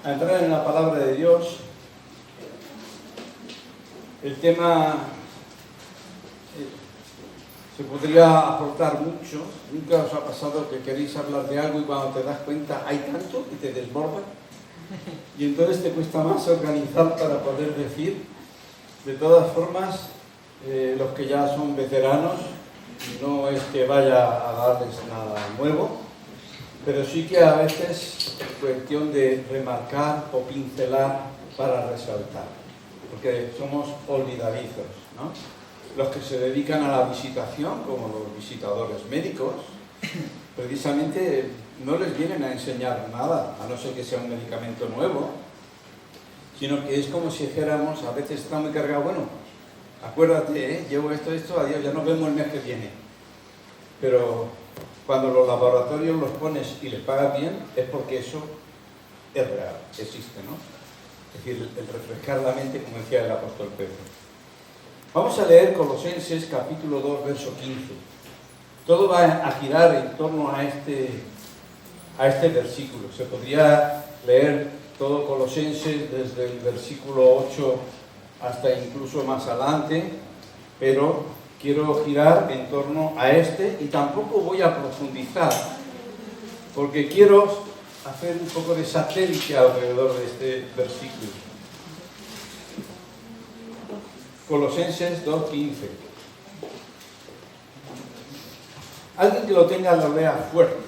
a entrar en la palabra de Dios. El tema se podría aportar mucho. ¿Nunca os ha pasado que queréis hablar de algo y cuando te das cuenta hay tanto que te desborda? Y entonces te cuesta más organizar para poder decir. De todas formas, los que ya son veteranos, no es que vaya a darles nada nuevo, pero sí que a veces es cuestión de remarcar o pincelar para resaltar, porque somos olvidadizos, ¿no? Los que se dedican a la visitación, como los visitadores médicos, precisamente no les vienen a enseñar nada, a no ser que sea un medicamento nuevo, sino que es como si dijéramos, a veces está muy cargado, bueno, acuérdate, llevo esto, adiós, ya nos vemos el mes que viene. Pero cuando los laboratorios los pones y les pagas bien, es porque eso es real, existe, ¿no? Es decir, el refrescar la mente, como decía el apóstol Pedro. Vamos a leer Colosenses capítulo 2, verso 15. Todo va a girar en torno a este versículo. Se podría leer todo Colosenses desde el versículo 8 hasta incluso más adelante, pero quiero girar en torno a y tampoco voy a profundizar, porque quiero hacer un poco de satélite alrededor de este versículo. Colosenses 2:15. Alguien que lo tenga lo lea fuerte.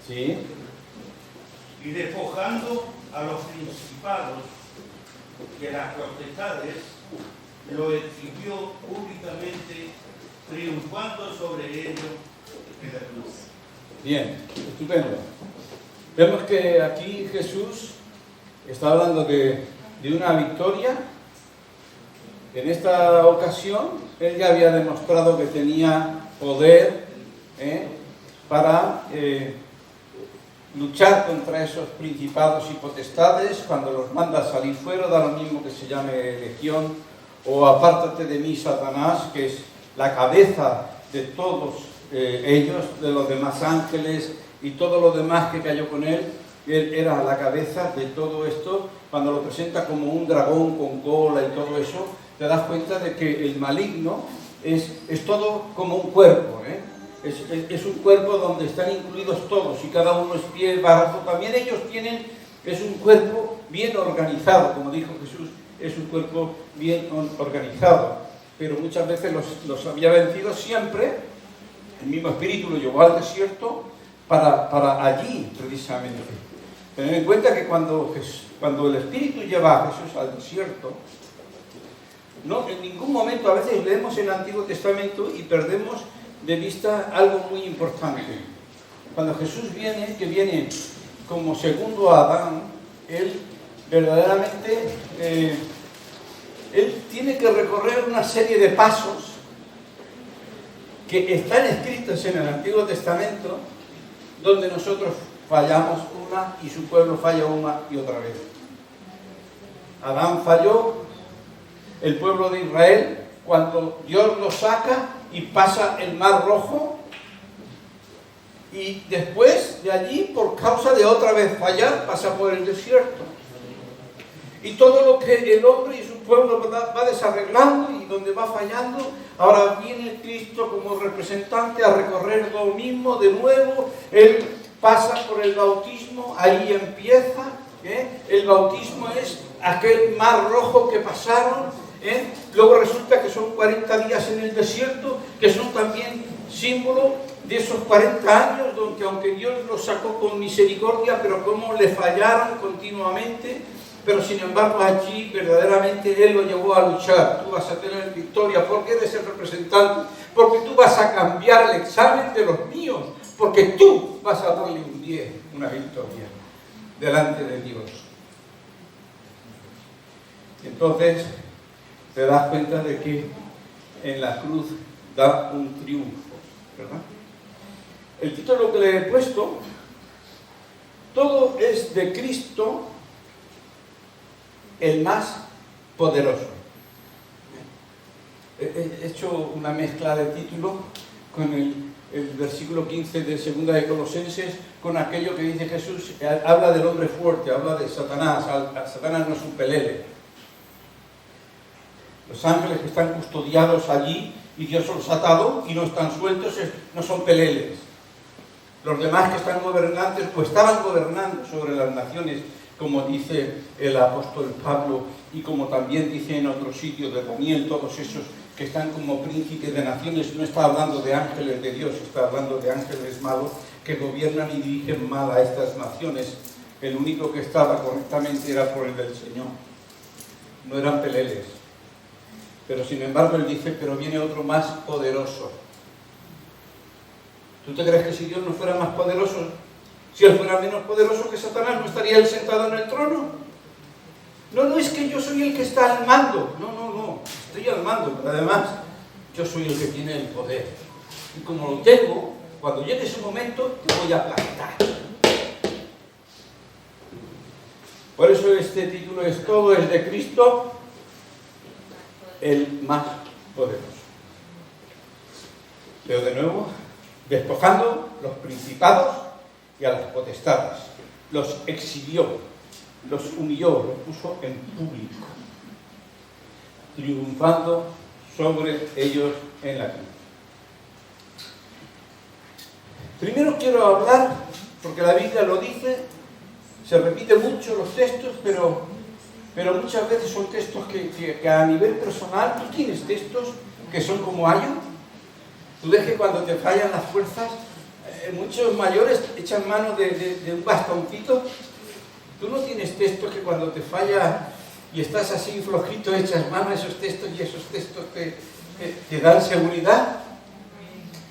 ¿Sí? Y despojando a los principados de las potestades, lo exhibió públicamente, triunfando sobre ellos en la cruz. Bien, estupendo. Vemos que aquí Jesús está hablando de una victoria. En esta ocasión, él ya había demostrado que tenía poder para luchar contra esos principados y potestades. Cuando los manda a salir fuera, da lo mismo que se llame legión o apártate de mí, Satanás, que es la cabeza de todos ellos, de los demás ángeles y todo lo demás que cayó con él. Él era la cabeza de todo esto. Cuando lo presenta como un dragón con cola y todo eso, te das cuenta de que el maligno es todo como un cuerpo, Es un cuerpo donde están incluidos todos y cada uno es pie, brazo. También ellos es un cuerpo bien organizado, como dijo Jesús, es un cuerpo bien organizado. Pero muchas veces los había vencido siempre. El mismo espíritu lo llevó al desierto para allí, precisamente. Tened en cuenta que cuando el espíritu lleva a Jesús al desierto, no, en ningún momento, a veces leemos el Antiguo Testamento y perdemos de vista algo muy importante. Cuando Jesús viene como segundo Adán, él verdaderamente él tiene que recorrer una serie de pasos que están escritos en el Antiguo Testamento, donde nosotros fallamos una y su pueblo falla una y otra vez. Adán falló, el pueblo de Israel, cuando Dios lo saca y pasa el Mar Rojo, y después de allí, por causa de otra vez fallar, pasa por el desierto. Y todo lo que el hombre y su pueblo va desarreglando y donde va fallando, ahora viene Cristo como representante a recorrer lo mismo de nuevo. Él pasa por el bautismo, ahí empieza. El bautismo es aquel Mar Rojo que pasaron. Luego resulta que son 40 días en el desierto, que son también símbolo de esos 40 años, donde aunque Dios los sacó con misericordia, pero como le fallaron continuamente, pero sin embargo allí verdaderamente Él lo llevó a luchar. Tú vas a tener victoria, porque eres el representante, porque tú vas a cambiar el examen de los míos, porque tú vas a darle un 10, una victoria, delante de Dios. Entonces te das cuenta de que en la cruz da un triunfo, ¿verdad? El título que le he puesto, todo es de Cristo, el más poderoso. He hecho una mezcla de título con el versículo 15 de segunda de Colosenses, con aquello que dice Jesús, habla del hombre fuerte, habla de Satanás. Satanás no es un pelele. Los ángeles que están custodiados allí y Dios los ha atado y no están sueltos, no son peleles. Los demás que están gobernantes, pues estaban gobernando sobre las naciones, como dice el apóstol Pablo, y como también dice en otro sitio de Daniel, todos esos que están como príncipes de naciones. No está hablando de ángeles de Dios, está hablando de ángeles malos que gobiernan y dirigen mal a estas naciones. El único que estaba correctamente era por el del Señor. No eran peleles. Pero sin embargo él dice, pero viene otro más poderoso. ¿Tú te crees que si Dios no fuera más poderoso, si él fuera menos poderoso que Satanás, no estaría él sentado en el trono? No, es que yo soy el que está al mando. No, estoy al mando, pero además yo soy el que tiene el poder. Y como lo tengo, cuando llegue ese momento, te voy a aplastar. Por eso este título es Todo es de Cristo, el más poderoso. Leo de nuevo, despojando los principados y a las potestades, los exhibió, los humilló, los puso en público, triunfando sobre ellos en la cruz. Primero quiero hablar, porque la Biblia lo dice, se repite mucho los textos, pero muchas veces son textos que a nivel personal, tú tienes textos que son como ayo. Tú ves que cuando te fallan las fuerzas, muchos mayores echan mano de un bastoncito. Tú no tienes textos que cuando te falla y estás así flojito echas mano a esos textos y esos textos te dan seguridad.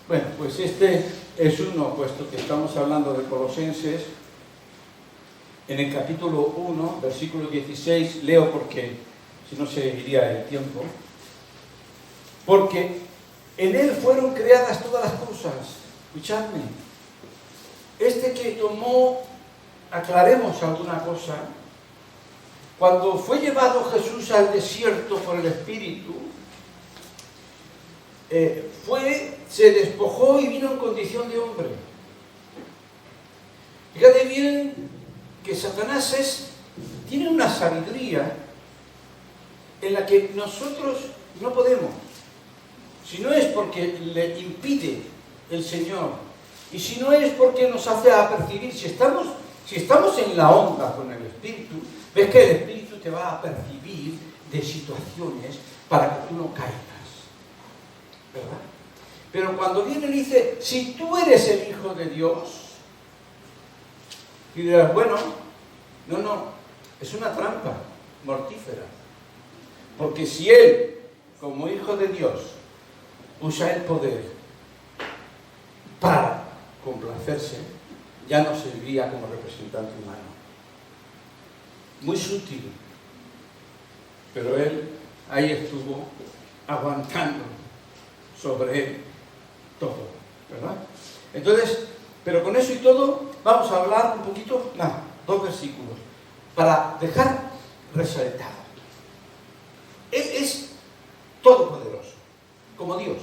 Bueno, pues este es uno, puesto que estamos hablando de Colosenses. En el capítulo 1, versículo 16, leo porque si no se iría el tiempo. Porque en él fueron creadas todas las cosas. Escuchadme. Este que tomó, aclaremos alguna cosa. Cuando fue llevado Jesús al desierto por el Espíritu, se despojó y vino en condición de hombre. Fíjate bien que Satanás tiene una sabiduría en la que nosotros no podemos. Si no es porque le impide el Señor, y si no es porque nos hace apercibir, si estamos en la onda con el Espíritu, ves que el Espíritu te va a apercibir de situaciones para que tú no caigas, ¿verdad? Pero cuando viene y dice, si tú eres el Hijo de Dios, y dirás, bueno, no, es una trampa mortífera. Porque si él, como Hijo de Dios, usa el poder para complacerse, ya no serviría como representante humano. Muy sutil. Pero él ahí estuvo aguantando sobre él todo, ¿verdad? Entonces, pero con eso y todo, vamos a hablar un poquito, 2 versículos, para dejar resaltado. Él es todopoderoso, como Dios.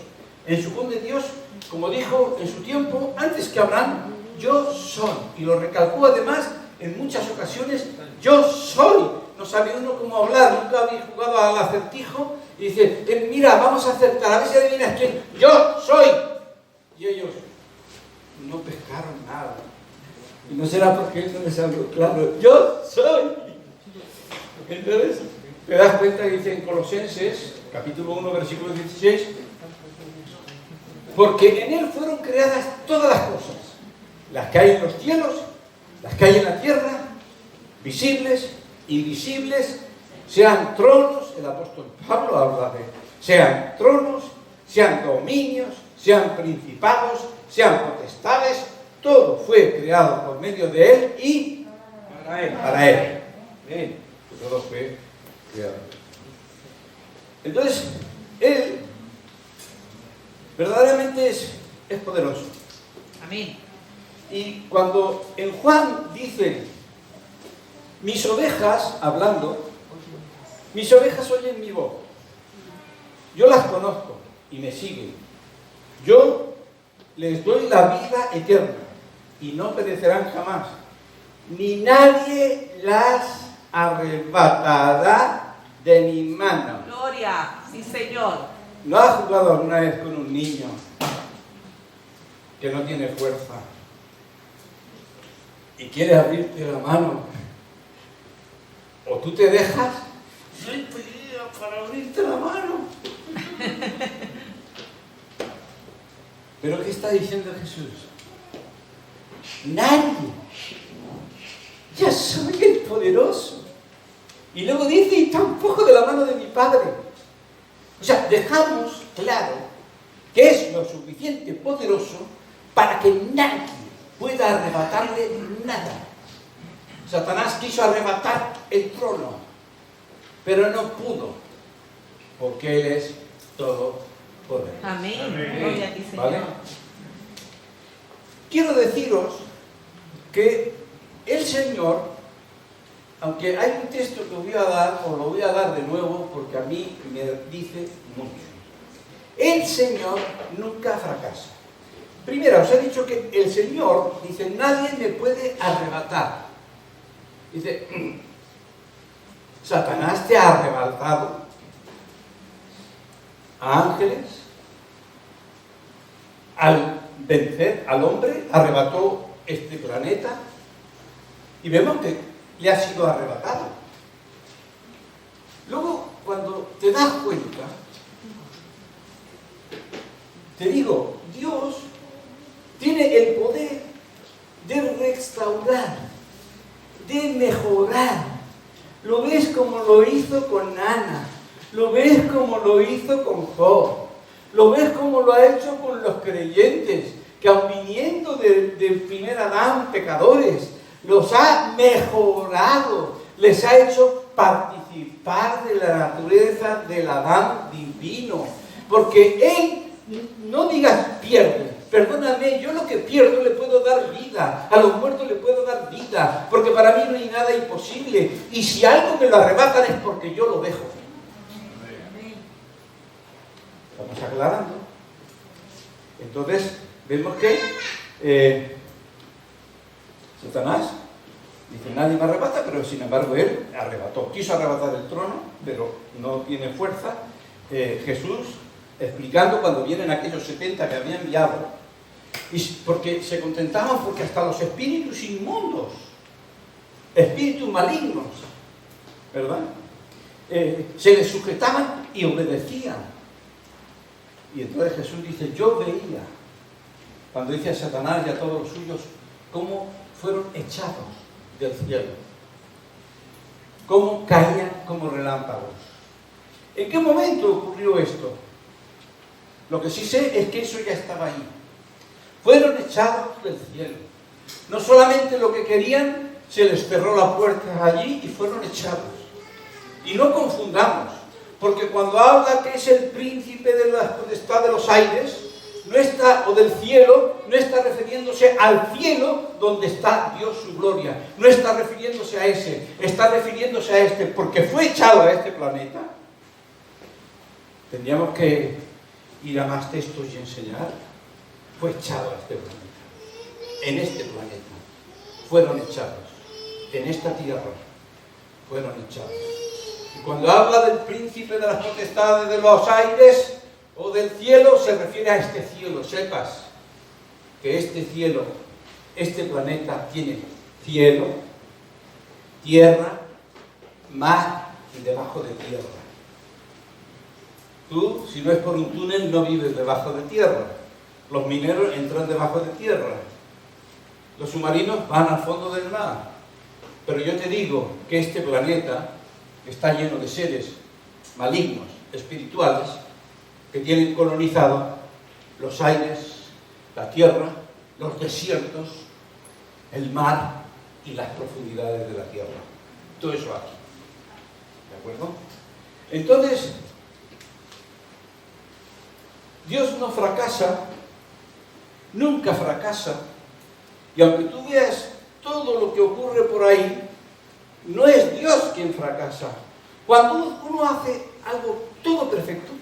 En su don de Dios, como dijo en su tiempo, antes que Abraham, yo soy. Y lo recalcó además en muchas ocasiones, yo soy. No sabe uno cómo hablar, nunca había jugado al acertijo, y dice, mira, vamos a acertar, a ver si adivinas quién, yo soy. Y ellos no pescaron nada. Y no será porque él no les habló claro, yo soy. Entonces, te das cuenta que dice en Colosenses, capítulo 1, versículo 16, porque en él fueron creadas todas las cosas, las que hay en los cielos, las que hay en la tierra, visibles, invisibles, sean tronos, el apóstol Pablo habla de, sean tronos, sean dominios, sean principados, sean potestades, todo fue creado por medio de él y para él. Bien, todo fue creado. Entonces, él verdaderamente es poderoso. Amén. Y cuando en Juan dice, mis ovejas, hablando, mis ovejas oyen mi voz. Yo las conozco y me siguen. Yo les doy la vida eterna y no perecerán jamás. Ni nadie las arrebatará de mi mano. Gloria, sí, Señor. ¿No has jugado alguna vez con un niño que no tiene fuerza y quiere abrirte la mano? O tú te dejas, no hay pedida para abrirte la mano. ¿Pero qué está diciendo Jesús? Nadie. Ya soy el poderoso. Y luego dice, y tampoco de la mano de mi Padre. O sea, dejamos claro que es lo suficiente poderoso para que nadie pueda arrebatarle nada. Satanás quiso arrebatar el trono, pero no pudo, porque Él es todopoderoso. Amén. Amén. Gloria a ti, Señor. ¿Vale? Quiero deciros que el Señor, aunque hay un texto que os voy a dar, os lo voy a dar de nuevo porque a mí me dice mucho. El Señor nunca fracasa. Primero, os he dicho que el Señor, dice, nadie me puede arrebatar. Dice, Satanás te ha arrebatado a ángeles, al vencer al hombre, arrebató este planeta y vemos que le ha sido arrebatado. Luego, cuando te das cuenta, te digo, Dios tiene el poder de restaurar, de mejorar. Lo ves como lo hizo con Ana, lo ves como lo hizo con Job, lo ves como lo ha hecho con los creyentes, que aun viniendo del primer Adán, pecadores, los ha mejorado, les ha hecho participar de la naturaleza del Adán divino, porque Él, no digas pierde, perdóname, yo lo que pierdo le puedo dar vida, a los muertos le puedo dar vida, porque para mí no hay nada imposible, y si algo me lo arrebatan es porque yo lo dejo. Estamos aclarando. Entonces, vemos que Satanás dice, nadie me arrebata, pero sin embargo él arrebató. Quiso arrebatar el trono, pero no tiene fuerza. Jesús, explicando cuando vienen aquellos 70 que había enviado, y porque se contentaban porque hasta los espíritus inmundos, espíritus malignos, ¿verdad? Se les sujetaban y obedecían. Y entonces Jesús dice, yo veía, cuando dice a Satanás y a todos los suyos, cómo fueron echados del cielo, cómo caían como relámpagos. ¿En qué momento ocurrió esto? Lo que sí sé es que eso ya estaba ahí. Fueron echados del cielo. No solamente lo que querían, se les cerró la puerta allí y fueron echados. Y no confundamos, porque cuando habla que es el príncipe de la potestad de los aires, no está, o del cielo, no está refiriéndose al cielo donde está Dios su gloria. No está refiriéndose a ese, está refiriéndose a este, porque fue echado a este planeta. Tendríamos que ir a más textos y enseñar. Fue echado a este planeta. En este planeta fueron echados. En esta tierra fueron echados. Y cuando habla del príncipe de las potestades de los aires o del cielo, se refiere a este cielo. Sepas que este cielo, este planeta tiene cielo, tierra, mar y debajo de tierra. Tú, si no es por un túnel, no vives debajo de tierra. Los mineros entran debajo de tierra. Los submarinos van al fondo del mar. Pero yo te digo que este planeta está lleno de seres malignos, espirituales, que tienen colonizado los aires, la tierra, los desiertos, el mar y las profundidades de la tierra. Todo eso aquí. ¿De acuerdo? Entonces, Dios no fracasa, nunca fracasa, y aunque tú veas todo lo que ocurre por ahí, no es Dios quien fracasa. Cuando uno hace algo todo perfecto,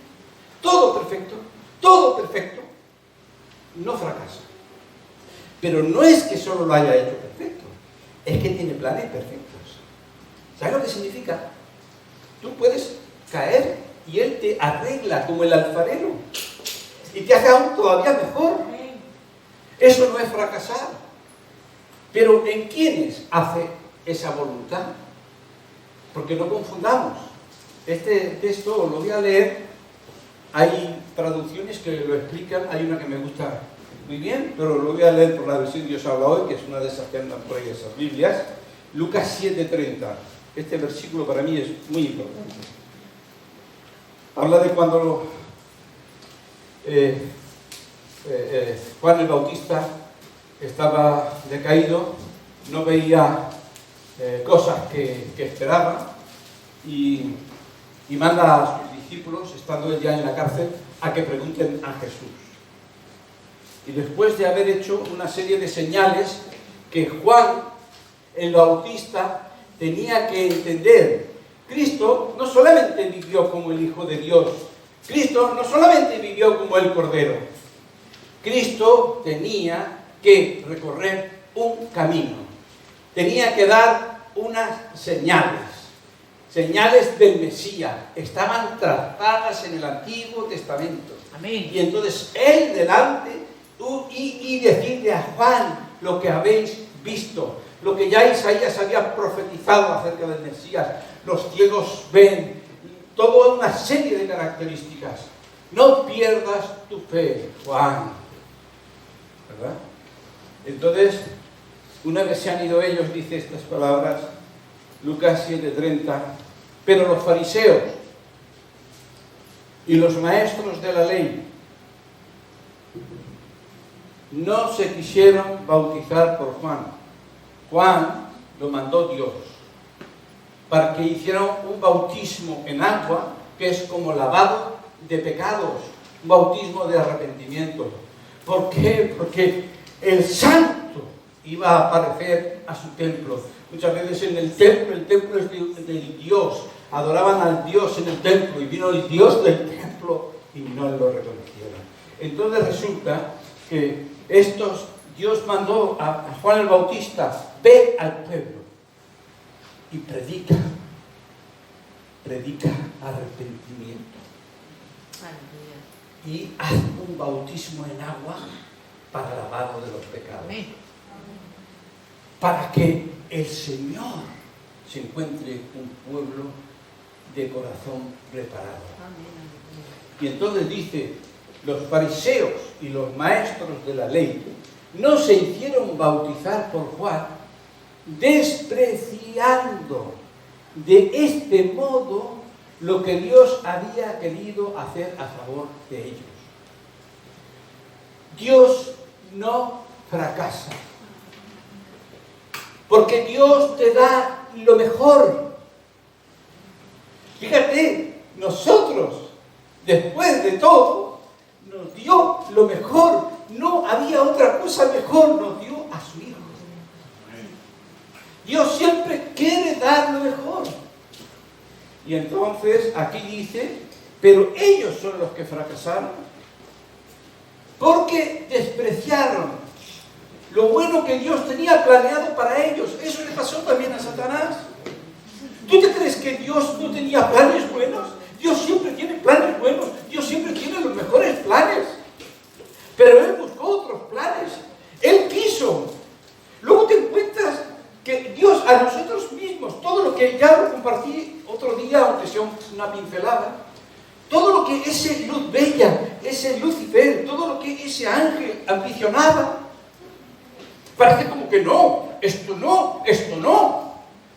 Pero no es que solo lo haya hecho perfecto, es que tiene planes perfectos. ¿Sabes lo que significa? Tú puedes caer y Él te arregla como el alfarero y te hace aún todavía mejor. Eso no es fracasar. Pero ¿en quiénes hace esa voluntad? Porque no confundamos. Este texto lo voy a leer. Hay traducciones que lo explican. Hay una que me gusta muy bien, pero lo voy a leer por la versión Dios habla hoy, que es una de esas que andan por ahí, esas Biblias. Lucas 7:30. Este versículo para mí es muy importante. Habla de cuando Juan el Bautista estaba decaído, no veía cosas que esperaba y manda a sus discípulos, estando él ya en la cárcel, a que pregunten a Jesús. Y después de haber hecho una serie de señales que Juan el Bautista tenía que entender, Cristo no solamente vivió como el Hijo de Dios, Cristo no solamente vivió como el Cordero, Cristo tenía que recorrer un camino, tenía que dar unas señales del Mesías, estaban trazadas en el Antiguo Testamento. Amén. Y entonces Él delante y decirle a Juan lo que habéis visto, lo que ya Isaías había profetizado acerca del Mesías, los ciegos ven, toda una serie de características. No pierdas tu fe, Juan. ¿Verdad? Entonces, una vez se han ido ellos, dice estas palabras, Lucas 7:30, pero los fariseos y los maestros de la ley no se quisieron bautizar por Juan. Juan lo mandó Dios para que hicieran un bautismo en agua, que es como lavado de pecados, un bautismo de arrepentimiento. ¿Por qué? Porque el santo iba a aparecer a su templo. Muchas veces en el templo es del Dios, adoraban al Dios en el templo y vino el Dios del templo y no lo reconocieron. Entonces resulta que Dios mandó a Juan el Bautista, ve al pueblo y predica arrepentimiento. Aleluya. Y haz un bautismo en agua para lavado de los pecados. Amén. Para que el Señor se encuentre un pueblo de corazón preparado. Amén. Y entonces dice, los fariseos y los maestros de la ley no se hicieron bautizar por Juan, despreciando de este modo lo que Dios había querido hacer a favor de ellos. Dios no fracasa, porque Dios te da lo mejor. Fíjate, nosotros, después de todo, nos dio lo mejor. No había otra cosa mejor, nos dio a su Hijo. Dios siempre quiere dar lo mejor. Y entonces aquí dice, pero ellos son los que fracasaron, porque despreciaron lo bueno que Dios tenía planeado para ellos. Eso le pasó también a Satanás. ¿Tú te crees que Dios no tenía planes buenos? Dios siempre tiene planes buenos. Dios siempre tiene los mejores planes. Pero Él buscó otros planes. Él quiso. Luego te encuentras que Dios a nosotros mismos, todo lo que ya lo compartí otro día, aunque sea una pincelada, todo lo que ese luz bella, ese Lucifer, todo lo que ese ángel ambicionaba, parece como que no, esto no, esto no.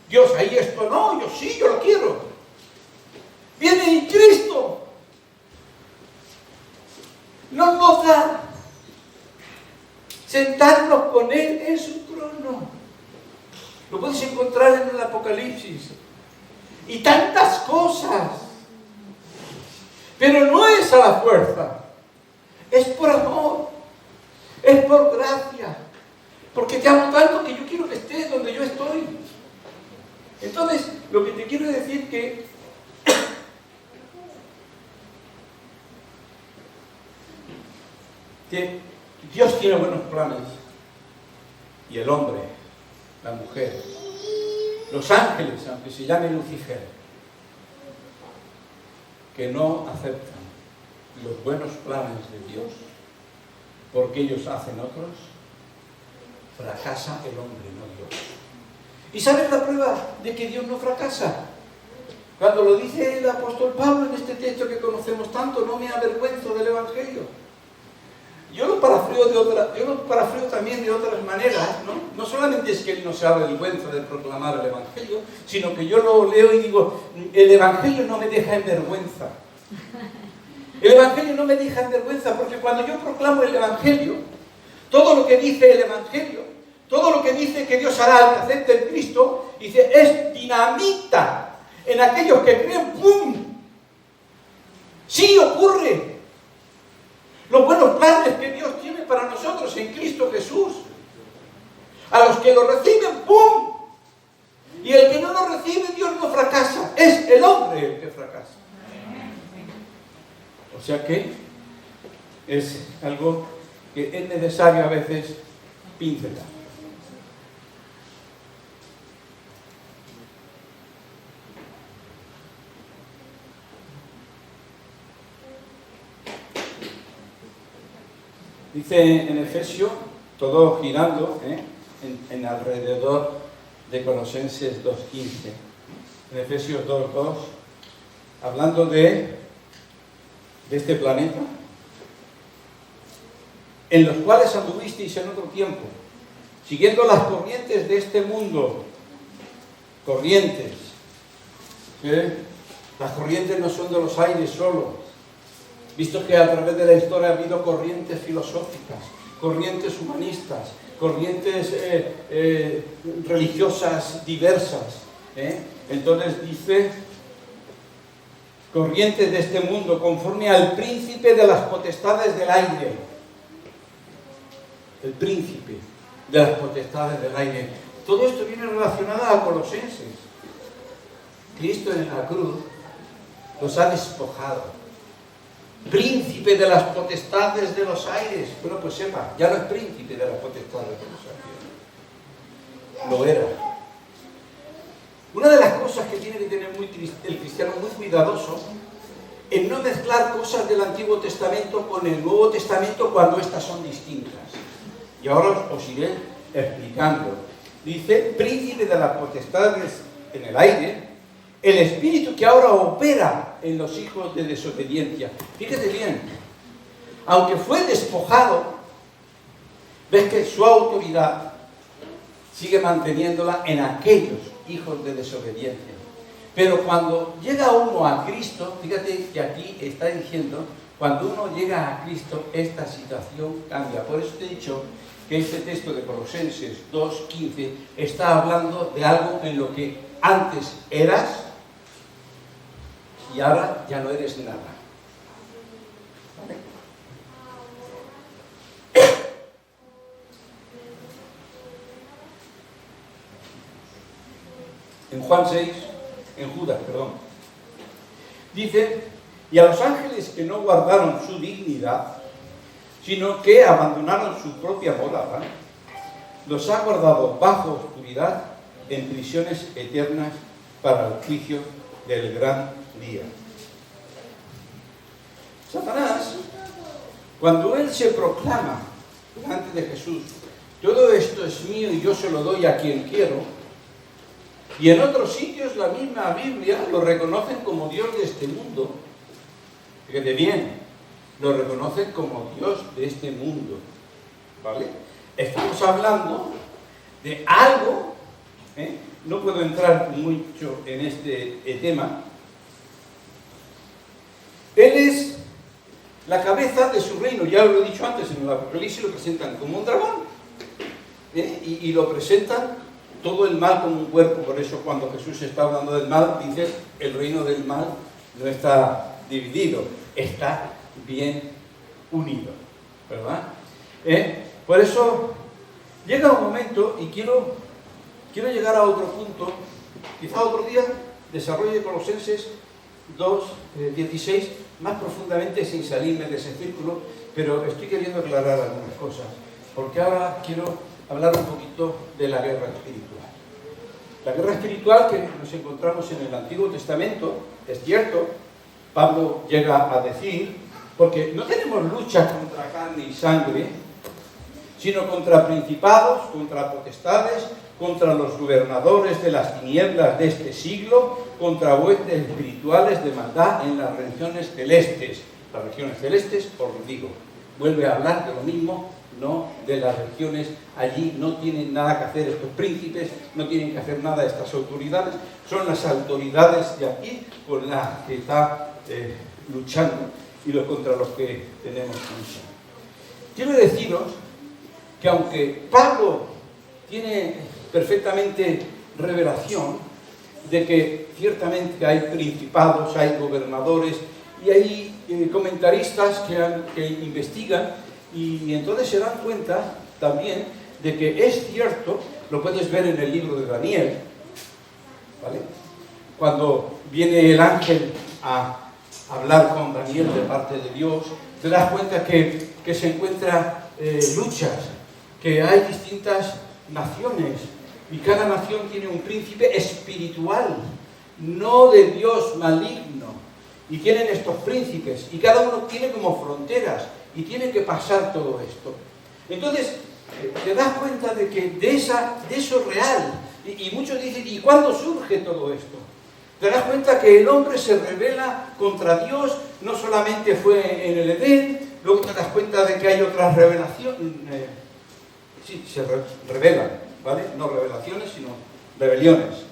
Dios, ahí esto no, yo sí, yo lo quiero. Viene en Cristo. Nos da sentarnos con Él en su trono. Lo puedes encontrar en el Apocalipsis. Y tantas cosas. Pero no es a la fuerza. Es por amor. Es por gracia. Porque te amo tanto que yo quiero que estés donde yo estoy. Entonces, lo que te quiero decir que Dios tiene buenos planes. y el hombre, la mujer, los ángeles, aunque se llame Lucifer, que no aceptan los buenos planes de Dios, porque ellos hacen otros, fracasa el hombre, no Dios. ¿Y sabes la prueba de que Dios no fracasa? Cuando lo dice el apóstol Pablo en este texto que conocemos tanto, no me avergüenzo del Evangelio. Yo lo parafreo también de otras maneras, ¿no? No solamente es que él no se avergüenza de proclamar el Evangelio, sino que yo lo leo y digo, el Evangelio no me deja en vergüenza. El Evangelio no me deja en vergüenza, porque cuando yo proclamo el Evangelio, todo lo que dice el Evangelio, todo lo que dice que Dios hará al que acepte en Cristo, dice, es dinamita en aquellos que creen, ¡pum! ¡Sí ocurre! Los buenos planes que Dios tiene para nosotros en Cristo Jesús. A los que lo reciben, ¡pum! Y el que no lo recibe, Dios no fracasa. Es el hombre el que fracasa. O sea que es algo que es necesario a veces pincelar. Dice en Efesios, todo girando en alrededor de Colosenses 2.15. En Efesios 2.2, hablando de este planeta, en los cuales anduvisteis en otro tiempo, siguiendo las corrientes de este mundo. Corrientes. Las corrientes no son de los aires solo. Visto que a través de la historia ha habido corrientes filosóficas, corrientes humanistas, corrientes religiosas diversas. Entonces dice, corrientes de este mundo, conforme al príncipe de las potestades del aire. El príncipe de las potestades del aire. Todo esto viene relacionado a Colosenses. Cristo en la cruz los ha despojado. Príncipe de las potestades de los aires. Bueno, pues sepa, ya no es príncipe de las potestades de los aires. Lo era. Una de las cosas que tiene que tener el cristiano muy cuidadoso es no mezclar cosas del Antiguo Testamento con el Nuevo Testamento cuando estas son distintas. Y ahora os iré explicando. Dice, príncipe de las potestades en el aire, el espíritu que ahora opera en los hijos de desobediencia. Fíjate bien, aunque fue despojado, ves que su autoridad sigue manteniéndola en aquellos hijos de desobediencia. Pero cuando llega uno a Cristo, fíjate que aquí está diciendo, cuando uno llega a Cristo, esta situación cambia. Por eso te he dicho que este texto de Colosenses 2.15 está hablando de algo en lo que antes eras y ahora ya no eres nada. ¿Vale? En Juan 6, en Judas, perdón, dice, y a los ángeles que no guardaron su dignidad, sino que abandonaron su propia morada, los ha guardado bajo oscuridad en prisiones eternas para el juicio del gran día. Satanás, cuando él se proclama delante de Jesús, todo esto es mío y yo se lo doy a quien quiero, y en otros sitios la misma Biblia lo reconocen como Dios de este mundo. Fíjate bien, lo reconocen como Dios de este mundo, ¿vale? Estamos hablando de algo, no puedo entrar mucho en este tema. Él es la cabeza de su reino, ya lo he dicho antes, en el Apocalipsis lo presentan como un dragón, y lo presentan todo el mal como un cuerpo. Por eso cuando Jesús está hablando del mal, dice, el reino del mal no está dividido, está bien unido, ¿verdad? Por eso llega un momento, y quiero llegar a otro punto, quizá otro día desarrolle Colosenses 2:16 más profundamente sin salirme de ese círculo, pero estoy queriendo aclarar algunas cosas, porque ahora quiero hablar un poquito de la guerra espiritual. La guerra espiritual que nos encontramos en el Antiguo Testamento, es cierto, Pablo llega a decir, porque no tenemos lucha contra carne y sangre, sino contra principados, contra potestades, contra los gobernadores de las tinieblas de este siglo, contra huestes espirituales de maldad en las regiones celestes. Las regiones celestes, os lo digo, vuelve a hablar de lo mismo, no de las regiones. Allí no tienen nada que hacer estos príncipes, no tienen que hacer nada estas autoridades, son las autoridades de aquí con las que está luchando y contra los que tenemos que luchar. Quiero deciros que aunque Pablo tiene perfectamente revelación de que ciertamente hay principados, hay gobernadores y hay comentaristas que investigan y entonces se dan cuenta también de que es cierto, lo puedes ver en el libro de Daniel, ¿vale? Cuando viene el ángel a hablar con Daniel de parte de Dios, te das cuenta que se encuentran luchas, que hay distintas naciones y cada nación tiene un príncipe espiritual, no de Dios maligno, y tienen estos príncipes y cada uno tiene como fronteras y tiene que pasar todo esto. Entonces te das cuenta de que de eso real, y muchos dicen, ¿y cuándo surge todo esto? Te das cuenta que el hombre se rebela contra Dios, no solamente fue en el Edén, luego te das cuenta de que hay otras revelaciones, sí, se rebelan, ¿vale? No revelaciones, sino rebeliones,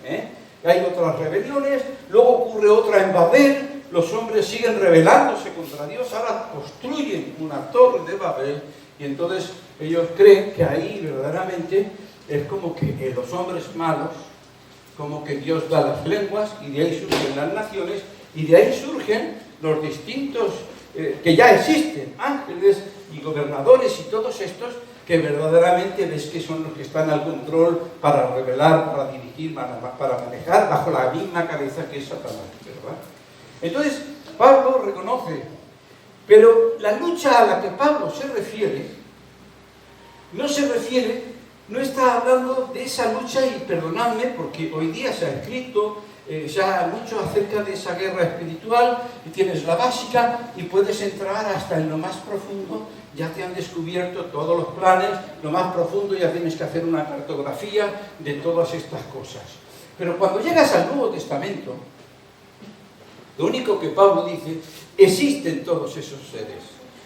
Hay otras rebeliones, luego ocurre otra en Babel, los hombres siguen rebelándose contra Dios, ahora construyen una torre de Babel, y entonces ellos creen que ahí verdaderamente es como que los hombres malos, como que Dios da las lenguas, y de ahí surgen las naciones, y de ahí surgen los distintos que ya existen, ángeles y gobernadores y todos estos, que verdaderamente ves que son los que están al control para revelar, para dirigir, para manejar bajo la misma cabeza que es Satanás, ¿verdad? Entonces, Pablo reconoce, pero la lucha a la que Pablo se refiere, no está hablando de esa lucha, y perdonadme, porque hoy día se ha escrito ya mucho acerca de esa guerra espiritual, y tienes la básica, y puedes entrar hasta en lo más profundo, ya te han descubierto todos los planes, lo más profundo ya tienes que hacer una cartografía de todas estas cosas. Pero cuando llegas al Nuevo Testamento, lo único que Pablo dice, existen todos esos seres.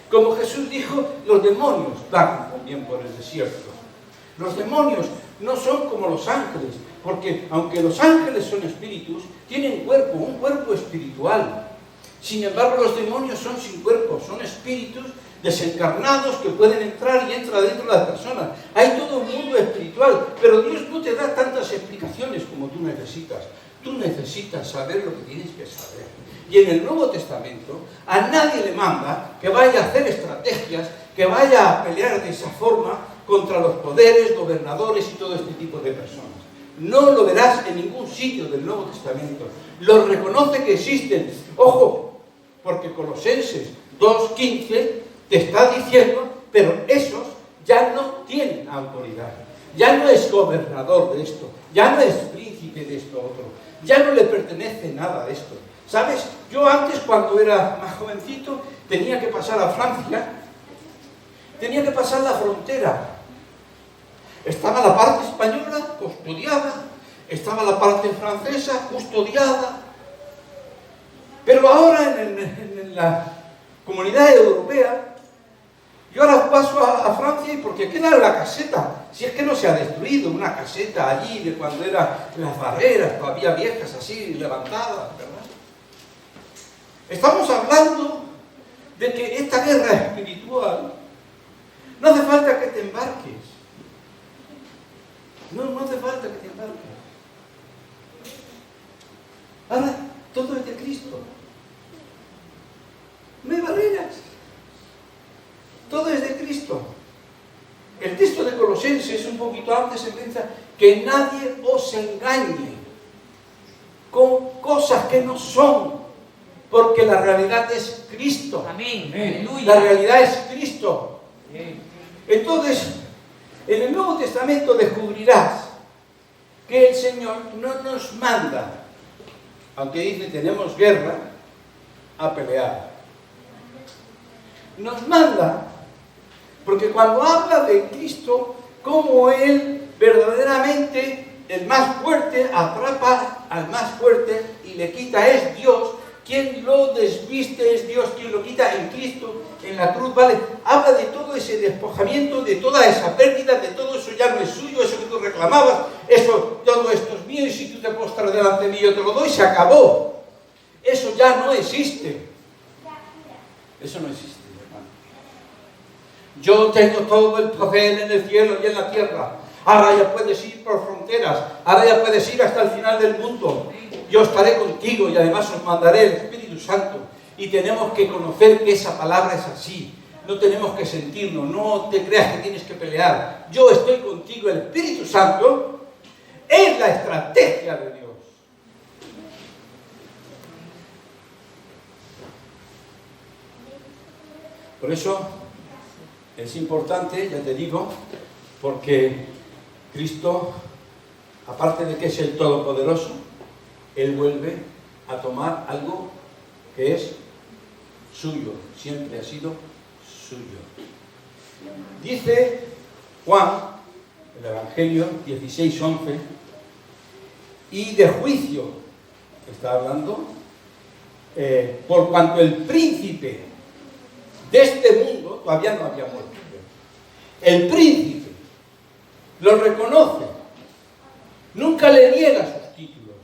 Como Jesús dijo, los demonios vagan también por el desierto. Los demonios no son como los ángeles, porque aunque los ángeles son espíritus, tienen cuerpo, un cuerpo espiritual. Sin embargo, los demonios son sin cuerpo, son espíritus desencarnados que pueden entrar y entra dentro de las personas. Hay todo un mundo espiritual, pero Dios no te da tantas explicaciones como tú necesitas. Tú necesitas saber lo que tienes que saber. Y en el Nuevo Testamento a nadie le manda que vaya a hacer estrategias, que vaya a pelear de esa forma contra los poderes, gobernadores y todo este tipo de personas. No lo verás en ningún sitio del Nuevo Testamento. Lo reconoce que existen. Ojo, porque Colosenses 2:15 te está diciendo, pero esos ya no tienen autoridad. Ya no es gobernador de esto, ya no es príncipe de esto otro, ya no le pertenece nada de esto. ¿Sabes? Yo antes, cuando era más jovencito, tenía que pasar a Francia, tenía que pasar la frontera. Estaba la parte española custodiada, estaba la parte francesa custodiada, pero ahora en la Comunidad Europea, yo ahora paso a Francia, y porque queda la caseta, si es que no se ha destruido una caseta allí de cuando eran las barreras todavía viejas así levantadas, ¿verdad? Estamos hablando de que esta guerra espiritual no hace falta que te embarques. No hace falta que te embarques. Ahora todo es de Cristo. No hay barreras. Todo es de Cristo. El texto de Colosenses, un poquito antes, se piensa que nadie os engañe con cosas que no son, porque la realidad es Cristo. Amén. La realidad es Cristo. Entonces, En el Nuevo Testamento descubrirás que el Señor no nos manda, aunque dice tenemos guerra, a pelear. Nos manda porque cuando habla de Cristo, como Él verdaderamente, el más fuerte, atrapa al más fuerte y le quita, es Dios. Quien lo desviste es Dios, quien lo quita en Cristo, en la cruz, ¿vale? Habla de todo ese despojamiento, de toda esa pérdida, de todo eso ya no es suyo, eso que tú reclamabas, eso, todo esto es mío y si tú te postras delante de mí yo te lo doy, se acabó. Eso ya no existe. Eso no existe, hermano. Yo tengo todo el poder en el cielo y en la tierra. Ahora ya puedes ir por fronteras, ahora ya puedes ir hasta el final del mundo. Yo estaré contigo y además os mandaré el Espíritu Santo. Y tenemos que conocer que esa palabra es así. No tenemos que sentirnos, no te creas que tienes que pelear. Yo estoy contigo, el Espíritu Santo es la estrategia de Dios. Por eso es importante, ya te digo, porque Cristo, aparte de que es el Todopoderoso, Él vuelve a tomar algo que es suyo, siempre ha sido suyo. Dice Juan, el Evangelio 16:11, y de juicio está hablando, por cuanto el príncipe de este mundo todavía no había muerto. El príncipe lo reconoce, nunca le niega sus títulos.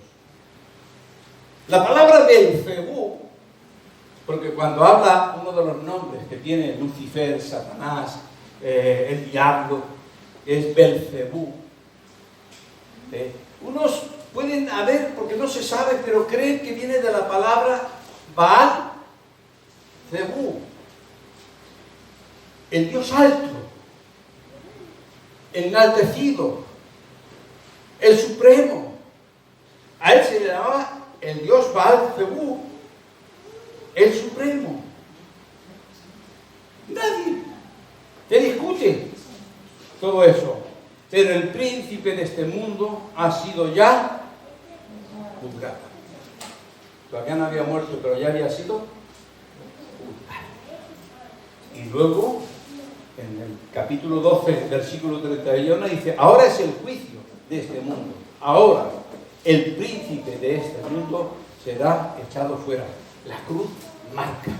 La palabra Belcebú, porque cuando habla uno de los nombres que tiene Lucifer, Satanás, el diablo, es Belcebú. Unos pueden haber, porque no se sabe, pero creen que viene de la palabra Baal Zebú, el Dios alto, enaltecido, el supremo. A él se le llamaba el Dios Baal Zebú, el supremo. Nadie te discute todo eso. Pero el príncipe de este mundo ha sido ya juzgado. Todavía no había muerto, pero ya había sido juzgado. Y luego, en el capítulo 12, versículo 31, dice, ahora es el juicio de este mundo. Ahora, el príncipe de este mundo será echado fuera. La cruz marca,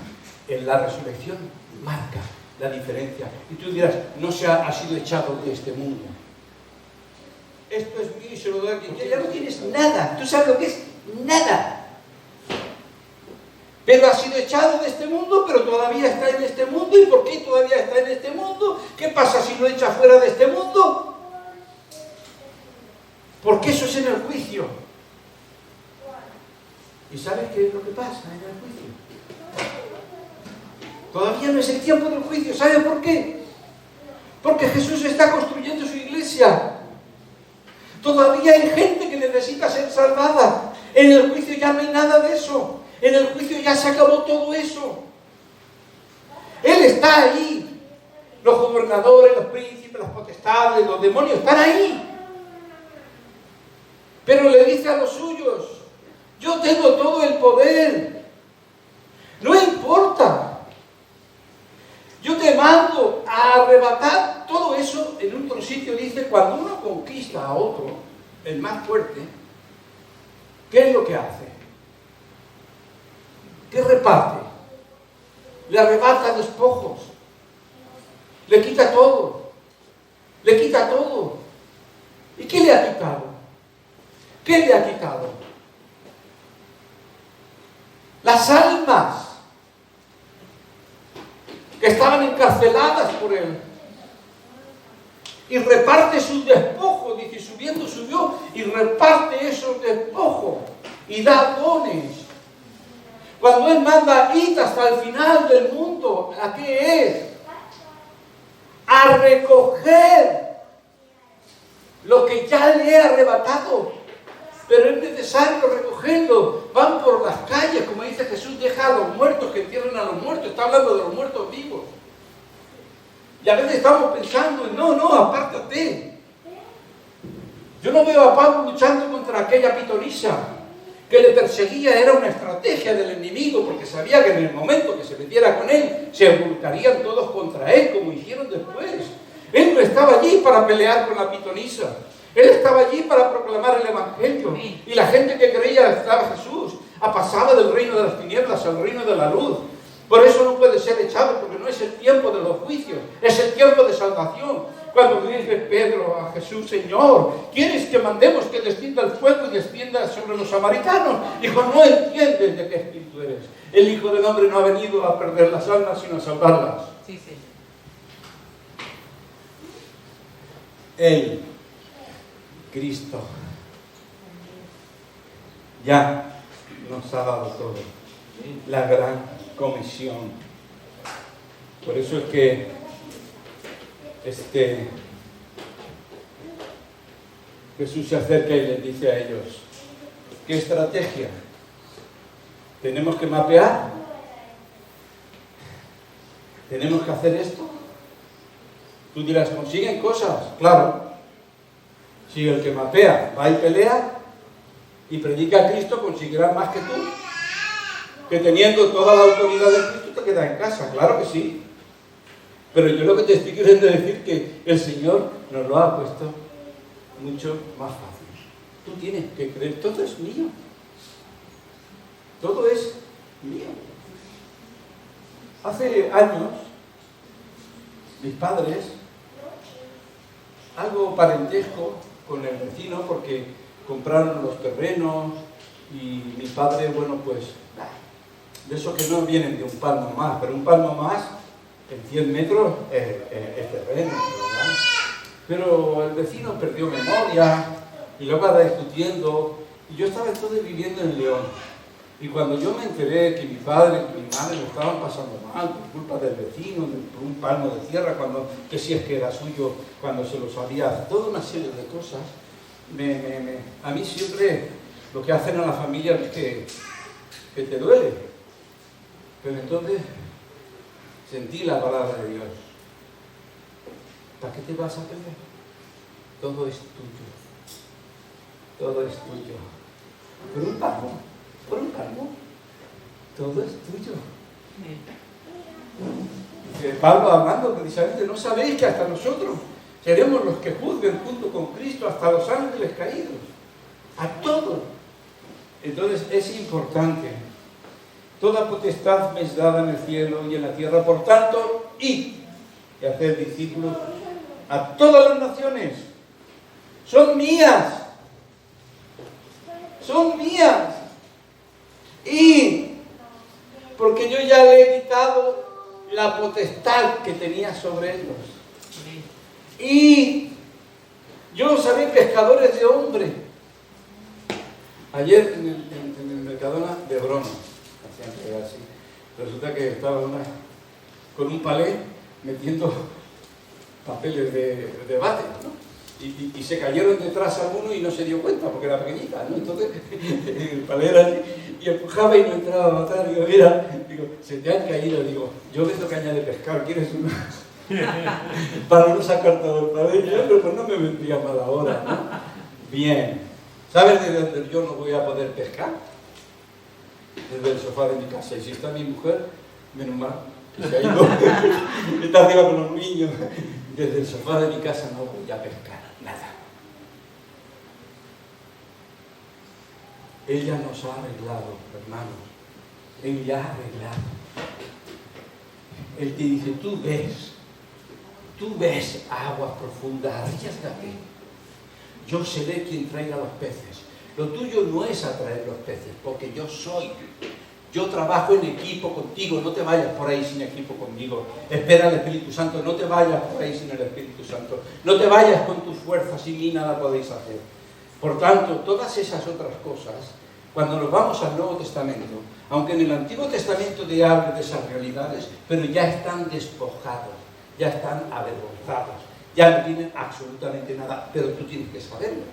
en la resurrección marca la diferencia. Y tú dirás, no ha sido echado de este mundo. Esto es mío y se lo doy a quien quiera. Ya no tienes nada. Tú sabes lo que es nada. Pero ha sido echado de este mundo, pero todavía está en este mundo. ¿Y por qué todavía está en este mundo? ¿Qué pasa si lo echa fuera de este mundo? Porque eso es en el juicio. ¿Y sabes qué es lo que pasa en el juicio? Todavía no es el tiempo del juicio. ¿Sabes por qué? Porque Jesús está construyendo su iglesia. Todavía hay gente que necesita ser salvada. En el juicio ya no hay nada de eso. En el juicio ya se acabó todo eso. Él está ahí. Los gobernadores, los príncipes, las potestades, los demonios están ahí. Pero le dice a los suyos, yo tengo todo el poder. No importa. Yo te mando a arrebatar todo eso. En otro sitio dice, cuando uno conquista a otro, el más fuerte, ¿qué es lo que hace? ¿Qué reparte? Le arrebata despojos. Le quita todo. Le quita todo. ¿Y qué le ha quitado? ¿Qué le ha quitado? Las almas que estaban encarceladas por él. Y reparte sus despojos, dice, subió y reparte esos despojos y da dones. Cuando él manda, id hasta el final del mundo, ¿a qué es? A recoger lo que ya le he arrebatado. Pero es necesario recogerlo. Van por las calles, como dice Jesús, deja a los muertos que entierren a los muertos. Está hablando de los muertos vivos. Y a veces estamos pensando, no, apártate. Yo no veo a Pablo luchando contra aquella pitonisa que le perseguía. Era una estrategia del enemigo, porque sabía que en el momento que se metiera con él, se volcarían todos contra él, como hicieron después. Él no estaba allí para pelear con la pitonisa. Él estaba allí para proclamar el Evangelio. Y la gente que creía estaba Jesús. Pasaba del reino de las tinieblas al reino de la luz. Por eso no puede ser echado, porque no es el tiempo de los juicios, es el tiempo de salvación. Cuando dice Pedro a Jesús, Señor, ¿quieres que mandemos que descienda el fuego y descienda sobre los samaritanos? Dijo, no entiendes de qué espíritu eres. El Hijo del Hombre no ha venido a perder las almas, sino a salvarlas. Sí, sí. Él, Cristo, ya nos ha dado todo. La gran comisión. Por eso es que Jesús se acerca y les dice a ellos, ¿qué estrategia? ¿Tenemos que mapear? ¿Tenemos que hacer esto? Tú dirás, ¿consiguen cosas? Claro. Si el que mapea va y pelea y predica a Cristo, conseguirá más que tú. Que teniendo toda la autoridad de Cristo te quedas en casa, claro que sí. Pero yo lo que te estoy queriendo decir que el Señor nos lo ha puesto mucho más fácil. Tú tienes que creer, todo es mío. Todo es mío. Hace años, mis padres, algo parentesco con el vecino, porque compraron los terrenos y mi padre, bueno, pues, de esos que no vienen de un palmo más, pero un palmo más, en 100 metros, es terreno, ¿verdad? Pero el vecino perdió memoria y luego anda discutiendo, y yo estaba entonces viviendo en León. Y cuando yo me enteré que mi padre y mi madre lo estaban pasando mal por culpa del vecino, por un palmo de tierra, que si es que era suyo, cuando se lo sabía, toda una serie de cosas, a mí siempre lo que hacen a la familia es que te duele. Pero entonces sentí la palabra de Dios. ¿Para qué te vas a pelear? Todo es tuyo. Todo es tuyo. Por un palmo, todo es tuyo. Pablo hablando precisamente, no sabéis que hasta nosotros seremos los que juzguen junto con Cristo hasta los ángeles caídos. A todos. Entonces es importante. Toda potestad me es dada en el cielo y en la tierra, por tanto, id y haced discípulos a todas las naciones. Son mías. Son mías. Y porque yo ya le he quitado la potestad que tenía sobre ellos. Y yo os haré pescadores de hombres. Ayer en el Mercadona de Broma, así, resulta que estaba con un palé metiendo papeles de bate, ¿no? Y se cayeron detrás a uno y no se dio cuenta porque era pequeñita, ¿no? Entonces el palé era así y empujaba y no entraba a matar. Digo, mira, se te han caído. Digo, yo vendo caña de pescar, ¿quieres una? Para no sacar todo el palé. Yo, pues no me vendría mal ahora, ¿no? Bien. ¿Sabes de dónde yo no voy a poder pescar? Desde el sofá de mi casa. Y si está mi mujer, menos mal, que se ha ido. Está arriba con los niños. Desde el sofá de mi casa no voy a pescar nada. Él ya nos ha arreglado, hermanos. Él ya ha arreglado. Él te dice, tú ves aguas profundas, arriésgate. Yo seré quien traiga los peces. Lo tuyo no es atraer los peces, porque yo soy. Yo trabajo en equipo contigo, no te vayas por ahí sin equipo conmigo. Espera al Espíritu Santo, no te vayas por ahí sin el Espíritu Santo. No te vayas con tus fuerzas, sin mí nada podéis hacer. Por tanto, todas esas otras cosas, cuando nos vamos al Nuevo Testamento, aunque en el Antiguo Testamento te hable de esas realidades, pero ya están despojados, ya están avergonzados, ya no tienen absolutamente nada, pero tú tienes que saberlo.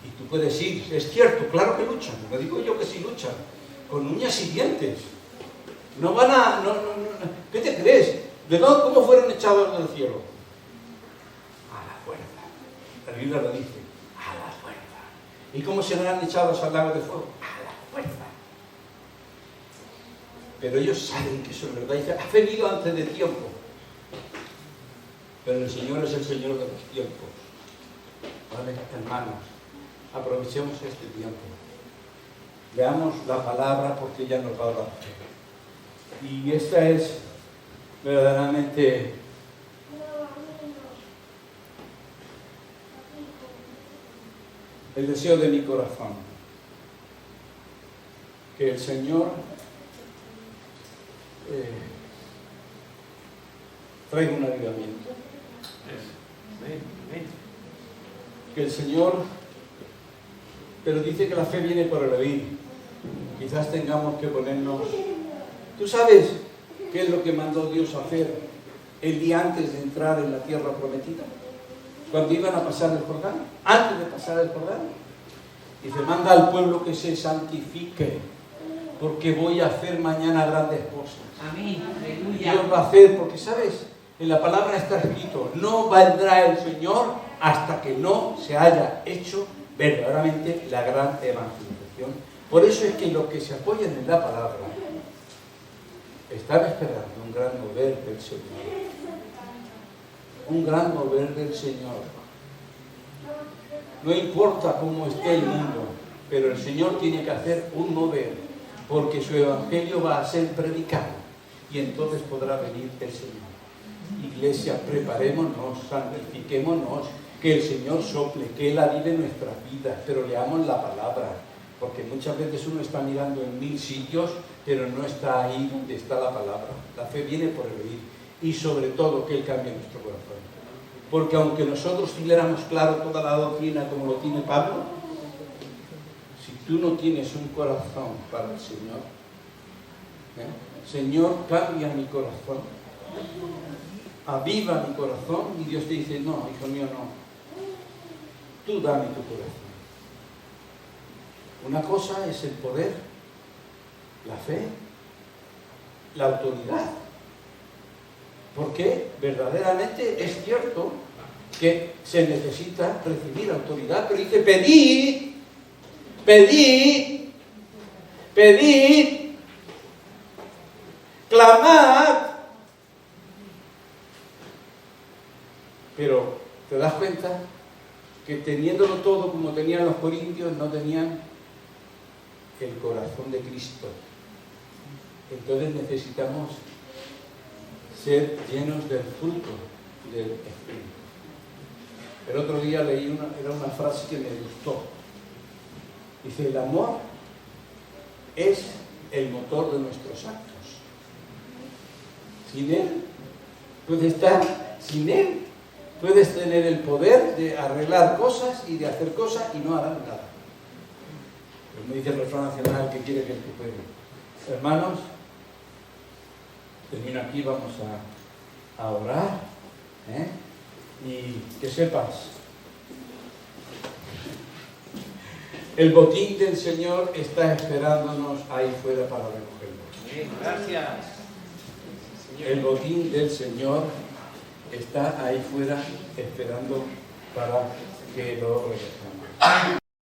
Y tú puedes ir, es cierto, claro que luchan, no digo yo que sí luchan, con uñas y dientes. No van a... ¿Qué te crees? ¿De dónde, cómo fueron echados del cielo? A la fuerza. La Biblia lo dice, a la fuerza. ¿Y cómo serán echados al lago de fuego? A la fuerza. Pero ellos saben que eso es verdad. Dice, has venido antes de tiempo. Pero el Señor es el Señor de los tiempos. ¿Vale? Hermanos, aprovechemos este tiempo. Leamos la palabra porque ella nos va a dar fe. Y esta es verdaderamente el deseo de mi corazón. Que el Señor traiga un avivamiento. Que el Señor, pero dice que la fe viene por el oír. Quizás tengamos que ponernos. ¿Tú sabes qué es lo que mandó Dios hacer el día antes de entrar en la tierra prometida? Cuando iban a pasar el Jordán, antes de pasar el Jordán, dice, manda al pueblo que se santifique, porque voy a hacer mañana grandes cosas. Amén. Aleluya. Dios va a hacer, porque sabes, en la palabra está escrito, no vendrá el Señor hasta que no se haya hecho verdaderamente la gran evangelización. Por eso es que los que se apoyan en la palabra están esperando un gran mover del Señor. Un gran mover del Señor. No importa cómo esté el mundo, pero el Señor tiene que hacer un mover, porque su evangelio va a ser predicado y entonces podrá venir el Señor. Iglesia, preparémonos, santifiquémonos, que el Señor sople, que Él avive nuestras vidas, pero leamos la palabra, porque muchas veces uno está mirando en 1000 sitios, pero no está ahí donde está la palabra. La fe viene por el oír, y sobre todo que Él cambie nuestro corazón. Porque aunque nosotros tuviéramos claro toda la doctrina como lo tiene Pablo, si tú no tienes un corazón para el Señor, Señor, cambia mi corazón, aviva mi corazón, y Dios te dice, no, hijo mío, no, tú dame tu corazón. Una cosa es el poder, la fe, la autoridad, porque verdaderamente es cierto que se necesita recibir autoridad, pero dice, pedid, pedid, pedid, clamad. Pero te das cuenta que teniéndolo todo como tenían los corintios, no tenían el corazón de Cristo. Entonces necesitamos ser llenos del fruto del Espíritu. El otro día leí una frase que me gustó. Dice, el amor es el motor de nuestros actos. Sin él, puedes tener el poder de arreglar cosas y de hacer cosas y no harán nada. Como dice el refrán nacional, que quiere que recupere. Hermanos, termino aquí, vamos a orar, y que sepas, el botín del Señor está esperándonos ahí fuera para recogerlo. Gracias. El botín del Señor está ahí fuera esperando para que lo recojamos.